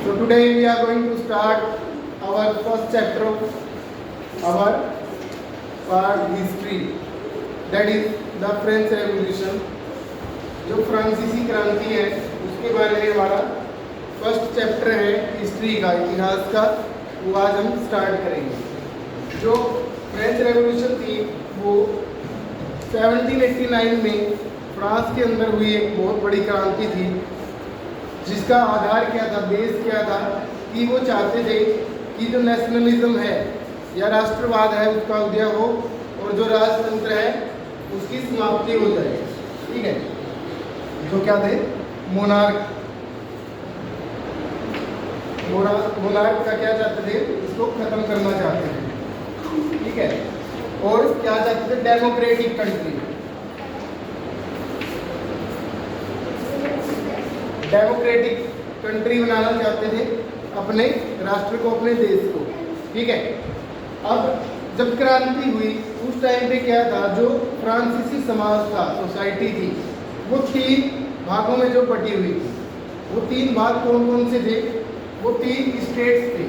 So today we are going to start our first chapter of our part history, that is the French Revolution. जो फ्रांसीसी क्रांति है उसके बारे में हमारा फर्स्ट चैप्टर है हिस्ट्री का, इतिहास का, वो आज हम स्टार्ट करेंगे। जो फ्रेंच रेवोल्यूशन थी वो 1789 में फ्रांस के अंदर हुई एक बहुत बड़ी क्रांति थी, जिसका आधार क्या था, बेस क्या था कि वो चाहते थे कि जो नेशनलिज्म है या राष्ट्रवाद है उसका उदय हो और जो राजतंत्र है उसकी समाप्ति हो जाए। ठीक है, जो क्या थे, मोनार्क का क्या चाहते थे, इसको खत्म करना चाहते थे। ठीक है, और क्या चाहते थे, डेमोक्रेटिक कंट्री, डेमोक्रेटिक कंट्री बनाना चाहते थे अपने राष्ट्र को, अपने देश को। ठीक है, अब जब क्रांति हुई उस टाइम पे क्या था, जो फ्रांसीसी समाज था, सोसाइटी थी, वो 3 भागों में जो बटी हुई थी। वो 3 भाग कौन कौन से थे, वो 3 स्टेट्स थे,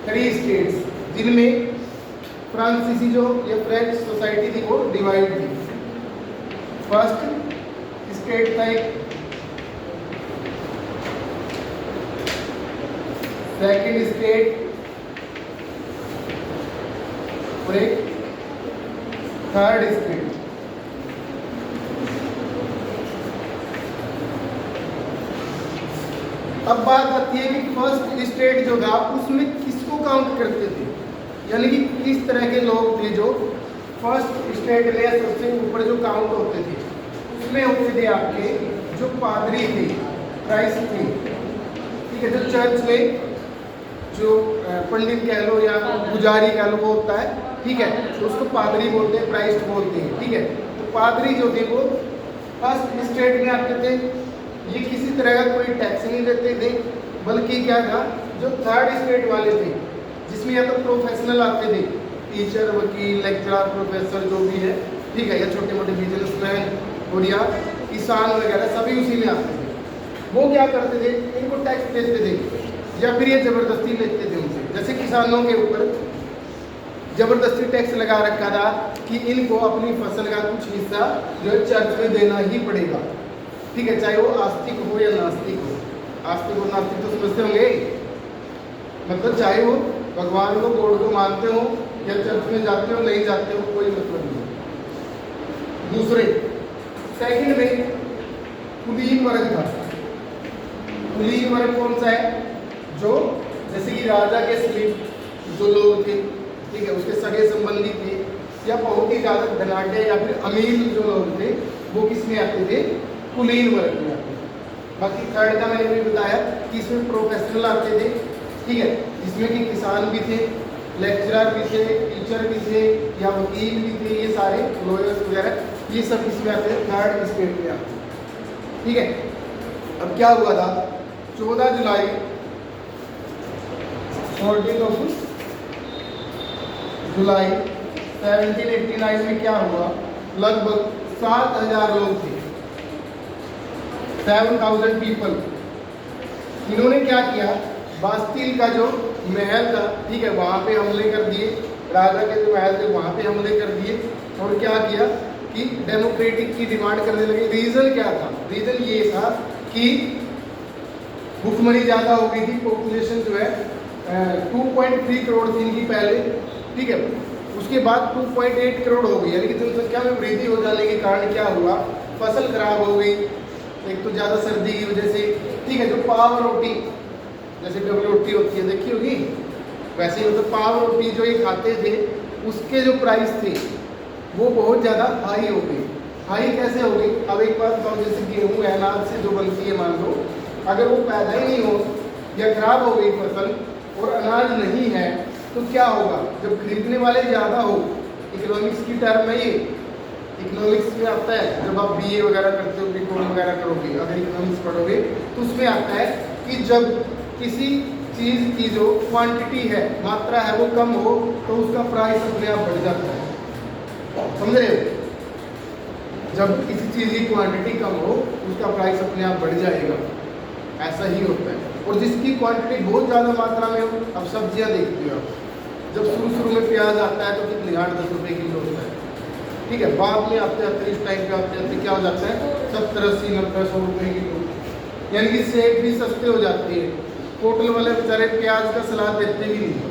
3 स्टेट्स, जिनमें फ्रांसीसी जो ये फ्रेंच सोसाइटी थी वो डिवाइड थी। फर्स्ट स्टेट था एक, सेकेंड स्टेट और एक थर्ड स्टेट। अब बात आती है कि फर्स्ट स्टेट जो था उसमें किसको काउंट करते थे, यानी कि किस तरह के लोग थे जो फर्स्ट स्टेट में सबसे ऊपर जो काउंट होते थे। उसमें होते थे आपके जो पादरी थे, क्राइस्ट थे। ठीक है, जो चर्च में जो पंडित कह लो या पुजारी कह लो वो होता है। ठीक है, तो उसको पादरी बोलते हैं, प्राइस्ट बोलते हैं। ठीक है, तो पादरी जो थे वो फर्स्ट स्टेट में आते थे। ये किसी तरह का कोई टैक्स नहीं देते थे, बल्कि क्या था, जो थर्ड स्टेट वाले थे जिसमें या तो प्रोफेशनल आते थे, टीचर, वकील, लेक्चरर, प्रोफेसर जो भी है, ठीक है, या छोटे मोटे बिजनेसमैन और या किसान वगैरह, सभी उसी में आते थे। वो क्या करते थे, इनको टैक्स देते थे या फिर ये ज़बरदस्ती लेते थे उनसे। जैसे किसानों के ऊपर ज़बरदस्ती टैक्स लगा रखा था कि इनको अपनी फसल का कुछ हिस्सा जो है चर्च में देना ही पड़ेगा। ठीक है, चाहे वो आस्तिक हो या नास्तिक हो। आस्तिक और नास्तिक तो समझते होंगे, मतलब चाहे वो भगवान को, गॉड को मानते हो या चर्च में जाते हो नहीं जाते हो, कोई मतलब नहीं। दूसरे सेकंड में कुलीन वर्ग था। कुलीन वर्ग कौन सा है, जो जैसे कि राजा के समीप जो लोग थे, ठीक है, उसके सगे संबंधी थे या बहुत ही ज़्यादा धनाढ्य या फिर अमीर जो लोग थे, वो किस में आते थे, कुलीन वर्ग में आते थे। बाकी थर्ड का मैंने भी बताया कि इसमें प्रोफेशनल आते थे। ठीक है, जिसमें कि किसान भी थे, लेक्चरर भी थे, टीचर भी थे या वकील भी थे, ये सारे लॉयर्स वगैरह, ये सब किसमें आते थे, थर्ड स्टेट में आते थे। ठीक है, अब क्या हुआ था, 14 जुलाई 14 जुलाई 1789 में क्या हुआ, लगभग 7000 लोग थे, 7000 पीपल। इन्होंने क्या किया, बास्टील का जो महल था, ठीक है, वहाँ पे हमले कर दिए। राजा के जो महल थे वहाँ पे हमले कर दिए और क्या किया कि डेमोक्रेटिक की डिमांड करने लगे। रीज़न क्या था, रीज़न ये था कि भुखमरी ज़्यादा हो गई थी, पॉपुलेशन जो है 2.3 करोड़ थी इनकी पहले। ठीक है, उसके बाद 2.8 करोड़ हो गई, यानी कि जनसंख्या में वृद्धि हो जाने के कारण क्या हुआ, फसल खराब हो गई, एक तो ज़्यादा सर्दी की वजह से। ठीक है, जो पाव रोटी, जैसे डबल रोटी होती है, देखी होगी, वैसे ही मतलब पाव रोटी जो ये खाते थे उसके जो प्राइस थे वो बहुत ज़्यादा हाई हो गई। हाई कैसे हो गई, अब एक बात बताओ, जैसे गेहूँ है, अनाज से जो बनती है, मान लो अगर वो पैदा ही नहीं हो या खराब हो गई फसल और अनाज नहीं है तो क्या होगा, जब खरीदने वाले ज़्यादा हो। इकोनॉमिक्स की टर्म है ये, इकोनॉमिक्स में आता है, जब आप बीए वगैरह करते हो, बीकॉम वगैरह करोगे, अगर इकोनॉमिक्स पढ़ोगे तो उसमें आता है कि जब किसी चीज़ की जो क्वांटिटी है, मात्रा है, वो कम हो तो उसका प्राइस अपने आप बढ़ जाता है। समझ रहे हो, जब किसी चीज़ की क्वांटिटी कम हो उसका प्राइस अपने आप बढ़ जाएगा, ऐसा ही होता है। और जिसकी क्वांटिटी बहुत ज़्यादा मात्रा में हो। अब सब्जियां देखते हो आप, जब शुरू में प्याज आता है तो कितने 8-10 रुपये किलो होता है, ठीक है। बाद में आते आते इस टाइम पे आते आते क्या हो जाता है 70, 80, 90, 100 रुपये किलो, यानी कि सेब भी सस्ते हो जाते हैं। होटल वाले बेचारे प्याज का सलाद देते भी नहीं,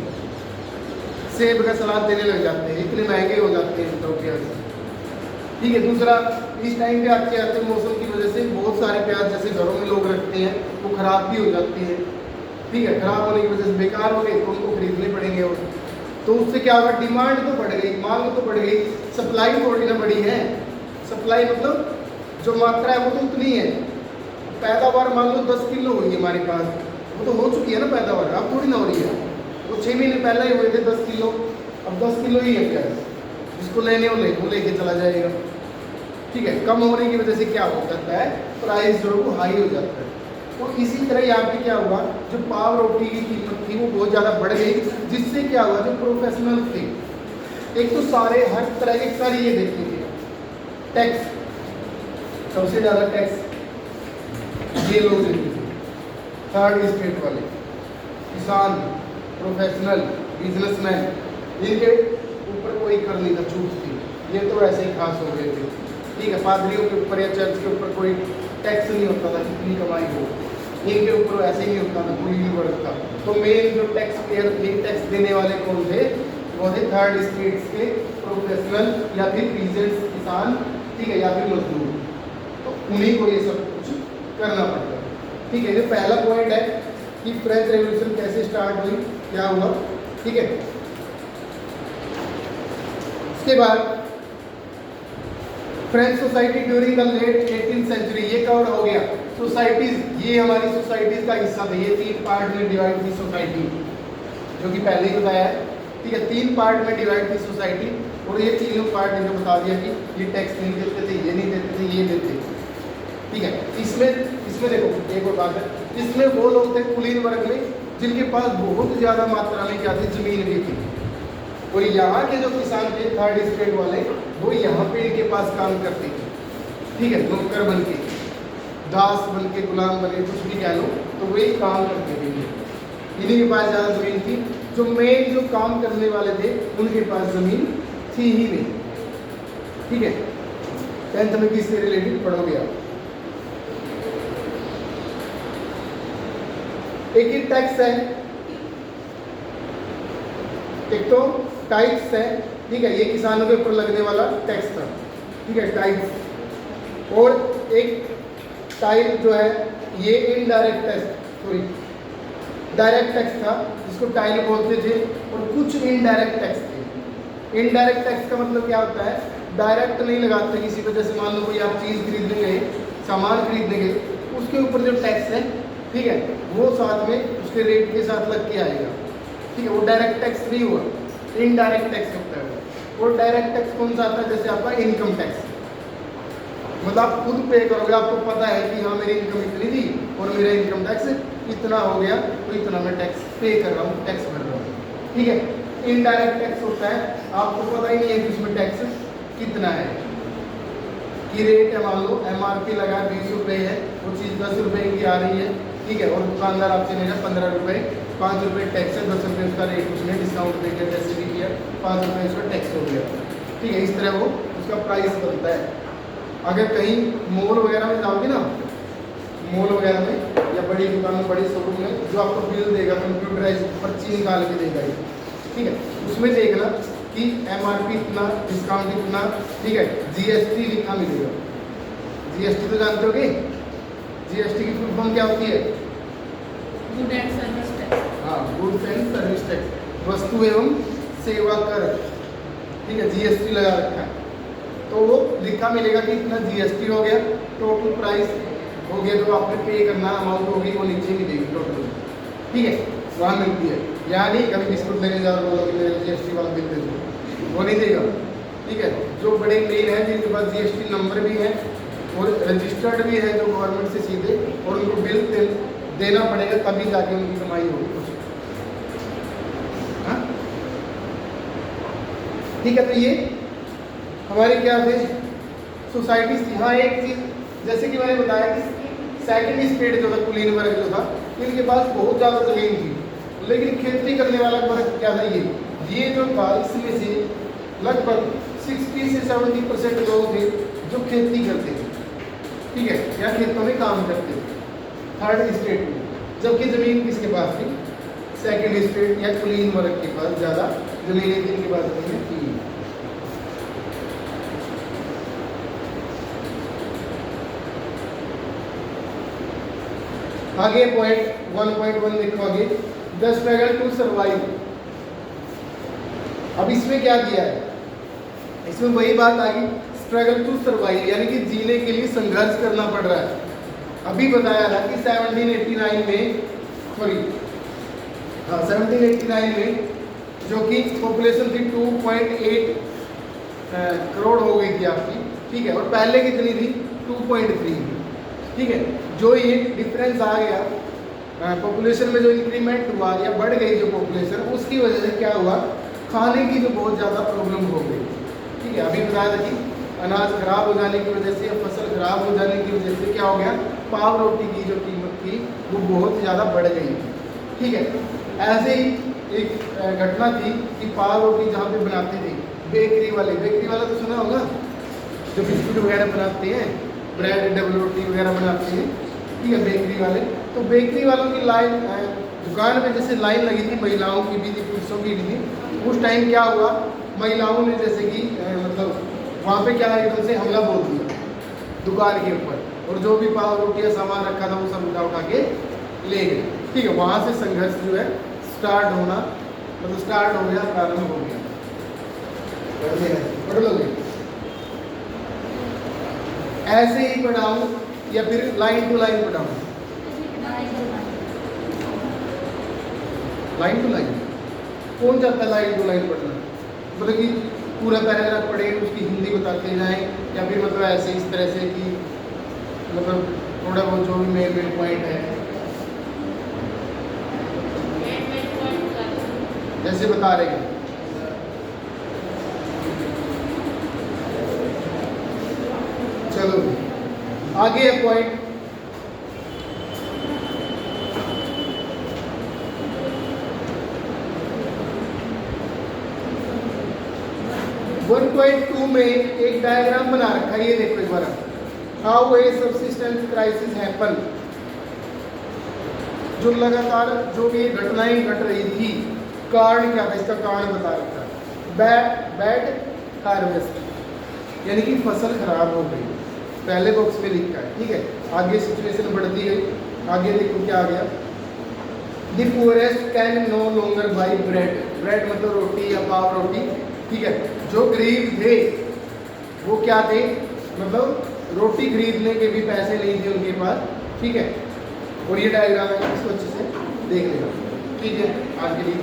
सेब का सलाद देने लग जाते हैं, इतने महंगे हो जाते हैं तो प्याज, ठीक है। दूसरा, इस टाइम पे आते आते मौसम की वजह से बहुत सारे प्याज जैसे घरों में लोग रखते हैं वो खराब भी हो जाते हैं, ठीक है। खराब होने की वजह से बेकार हो गए तो उनको खरीदने पड़ेंगे, और तो उससे क्या होगा, डिमांड तो बढ़ गई, मांग तो बढ़ गई, सप्लाई थोड़ी ना बढ़ी है। सप्लाई मतलब जो मात्रा है वो तो उतनी है। पैदावार मान लो 10 किलो हुई है हमारे पास, वो तो हो चुकी है ना पैदावार, अब थोड़ी ना हो रही है। वो 6 महीने पहले ही हुए थे 10 किलो, अब 10 किलो ही है प्याज, जिसको लेने वो लेके चला जाएगा, ठीक है। कम होने की वजह से क्या हो जाता है, प्राइस जो है वो हाई हो जाता है। तो इसी तरह यहाँ पे क्या हुआ, जो पाव रोटी की कीमत थी वो बहुत ज़्यादा बढ़ गई, जिससे क्या हुआ, जो प्रोफेशनल थे, एक तो सारे हर तरह के कर ये देते थे, टैक्स, सबसे ज़्यादा टैक्स ये लोग देते थे, थर्ड स्टेट वाले, किसान, प्रोफेशनल, बिजनेसमैन, इनके ऊपर कोई कर नहीं था, छूट थी, ये तो ऐसे ही खास हो गए थे, ठीक है। पादरियों के ऊपर या चर्च के ऊपर कोई टैक्स नहीं होता था, कितनी कमाई हो, इनके ऊपर ऐसे ही नहीं होता था, कोई नहीं बढ़ता। तो मेन जो टैक्स पेयर थे, टैक्स देने वाले कौन थे, वो थे थर्ड स्टेट्स के प्रोफेशनल या फिर पीजेंट्स, किसान, ठीक है, या फिर मजदूर, तो उन्हीं को ये सब कुछ करना पड़ता है, ठीक है। ये पहला पॉइंट है कि फ्रेंच रेवोल्यूशन कैसे स्टार्ट हुई, क्या हुआ, ठीक है। इसके बाद French society during the late 18th century, ये कवर हो गया। सोसाइटीज, ये हमारी सोसाइटीज का हिस्सा था, ये 3 पार्ट में डिवाइड थी सोसाइटी, जो कि पहले ही बताया है, ठीक है। 3 पार्ट में डिवाइड थी सोसाइटी, और ये तीनों पार्ट इनको बता दिया कि ये टैक्स नहीं देते थे, ये नहीं देते थे, ये देते, ठीक है। इसमें देखो एक और बात है, इसमें वो लोग थे कुलीन वर्ग में जिनके पास बहुत ज़्यादा मात्रा में क्या थी, जमीन भी थी, और यहाँ के जो किसान थे थर्ड स्टेट वाले, वो यहाँ पे इनके पास काम करते थे, ठीक है, नौकर बन के, दास बन के, गुलाम बने, कुछ भी कह लो, तो वही काम करते थे। इन्हीं के पास ज़्यादा ज़मीन थी, जो मेन जो काम करने वाले थे उनके पास ज़मीन थी ही नहीं, ठीक है। 10th में किससे रिलेटेड पढ़ोगे आप। एक ही टैक्स है, एक तो टाइप्स है, ठीक है, ये किसानों के ऊपर लगने वाला टैक्स था, ठीक है, टाइप्स। और एक टाइप जो है ये indirect tax, sorry direct tax था, जिसको टाइल बोलते थे, और कुछ इनडायरेक्ट टैक्स थे। इनडायरेक्ट टैक्स का मतलब क्या होता है, डायरेक्ट नहीं लगाते किसी को, जैसे मान लो कोई आप चीज़ खरीदने गए, सामान खरीदने गए, उसके ऊपर जो टैक्स है, ठीक है, वो साथ में उसके रेट के साथ लग के आएगा, ठीक है, वो डायरेक्ट टैक्स नहीं हुआ, इनडायरेक्ट टैक्स होता है वो। और डायरेक्ट टैक्स कौन सा आता है, जैसे आपका इनकम टैक्स, मतलब आप खुद पे करोगे, आपको पता है कि हाँ मेरी इनकम इतनी थी और मेरा इनकम टैक्स इतना हो गया, तो इतना मैं टैक्स पे कर रहा हूँ, टैक्स भर रहा हूँ, ठीक है। इनडायरेक्ट टैक्स होता है, आपको पता ही नहीं है कि उसमें टैक्स कितना है, की रेट है, मान लो MRP लगा 20 रुपये है, वो चीज़ 10 रुपये की आ रही है, ठीक है, और दुकानदार आपसे लेगा 15 रुपये, 5 रुपये टैक्स है, 10 रुपये उसका रेट उसने डिस्काउंट दे दिया, जैसे भी किया 5 रुपये उसका टैक्स हो गया, ठीक है। इस तरह वो उसका प्राइस बनता है। अगर कहीं मॉल वगैरह में जाओगे ना, मॉल वगैरह में या बड़ी दुकान में, बड़ी शोरूम में, जो आपको बिल देगा कंप्यूटराइज पर्ची निकाल के देगा ये, ठीक है, उसमें देखना कि MRP इतना, डिस्काउंट इतना, ठीक है, GST लिखा मिलेगा। GST तो जानते हो कि GST की फुल फॉर्म क्या होती है, गुड एंड सर्विस टैक्स, हाँ, गुड्स एंड सर्विस टैक्स, वस्तु एवं सेवा कर, ठीक है, GST लगा रखा है, तो वो लिखा मिलेगा कि इतना GST हो गया, टोटल प्राइस हो गया, जो आपने पे करना अमाउंट होगी वो नीचे मिलेगी टोटल, ठीक है, वहाँ मिलती है। यानी कभी बिस्कुट लेने जाओ, बोलोगे मेरे GST वाला बिल दे दो, वो नहीं देगा, ठीक है। जो बड़े मेन है जिनके पास GST नंबर भी है और रजिस्टर्ड भी है, जो गवर्नमेंट से सीधे, और उनको बिल देना पड़ेगा, तभी जाके उनकी कमाई होगी कुछ, हाँ, ठीक है। तो ये हमारे क्या थे, सोसाइटीज थी। हाँ, एक चीज़ जैसे कि मैंने बताया कि सेकंड स्टेट जो था कुलीन वर्ग जो था, इनके पास बहुत ज़्यादा ज़मीन थी, लेकिन खेती करने वाला वर्ग क्या था, ये जो था इसमें से लगभग 60 से 70% लोग थे जो खेती करते थे, ठीक है, या खेतों में काम करते थे थर्ड स्टेट में। जबकि ज़मीन किसके पास थी, सेकंड स्टेट या कुलीन वर्ग के पास ज़्यादा ज़मीनें थी, इनके पास ज़मीनें थी। आगे पॉइंट 1.1 देखो आगे, द स्ट्रगल टू सर्वाइव। अब इसमें क्या किया है, इसमें वही बात आ गई, स्ट्रगल टू सर्वाइव, यानी कि जीने के लिए संघर्ष करना पड़ रहा है। अभी बताया था कि 1789 में, सॉरी हाँ 1789 में जो कि पॉपुलेशन थी 2.8 करोड़ हो गई थी आपकी, ठीक है, और पहले कितनी थी 2.3, ठीक है। जो ये डिफरेंस आ गया पॉपुलेशन में, जो इंक्रीमेंट हुआ या बढ़ गई जो पॉपुलेशन, उसकी वजह से क्या हुआ, खाने की जो बहुत ज़्यादा प्रॉब्लम हो गई, ठीक है। अभी बताया था कि अनाज खराब हो जाने की वजह से या फसल खराब हो जाने की वजह से क्या हो गया, पाव रोटी की जो कीमत थी वो बहुत ज़्यादा बढ़ गई, ठीक है। ऐसे ही एक घटना थी कि पाव रोटी जहाँ पे बनाते थे बेकरी वाला तो सुना होगा, जो बिस्कुट वगैरह बनाते हैं, ब्रेड डबल रोटी वगैरह बनाते हैं, ठीक है, बेकरी वाले। तो बेकरी वालों की लाइन, दुकान में जैसे लाइन लगी थी, महिलाओं की भी थी, पुरुषों की भी थी। उस टाइम क्या हुआ, महिलाओं ने जैसे कि मतलब वहाँ पे क्या एकदम से हमला बोल दिया दुकान के ऊपर, और जो भी पाव रोटी या सामान रखा था वो सब उठा के ले गए, ठीक है। वहाँ से संघर्ष जो है स्टार्ट होना, मतलब स्टार्ट हो गया, प्रारंभ हो गया। पढ़ लोगे ऐसे ही पढ़ाऊँ या फिर लाइन टू लाइन पढ़ाऊँ, लाइन टू लाइन कौन चाहता है लाइन टू लाइन पढ़ना, मतलब कि पूरा पैराग्राफ पढ़े उसकी हिंदी बताते जाएं, या फिर मतलब ऐसे इस तरह से कि मतलब थोड़ा बहुत जो भी मेन पॉइंट है जैसे बता रहे हैं। चलो आगे है पॉइंट 1.2 में एक डायग्राम बना रखा है, ये देखो एक बार, how a subsistence crisis happen. जो लगातार जो भी घटनाएं घट रही थी, कारण क्या था, इसका कारण बता रखा है, बैड हार्वेस्ट, यानी कि फसल खराब हो गई, पहले बॉक्स में लिखा है, ठीक है। आगे सिचुएशन बढ़ती गई, आगे देखो क्या आ गया, the poorest can no longer buy bread, bread मतलब रोटी या पाव रोटी, ठीक है। जो गरीब थे वो क्या थे, मतलब रोटी खरीदने के भी पैसे नहीं थे उनके पास, ठीक है। और ये डायग्राम है, इसको अच्छे से देख लेना, ठीक है। आगे लिख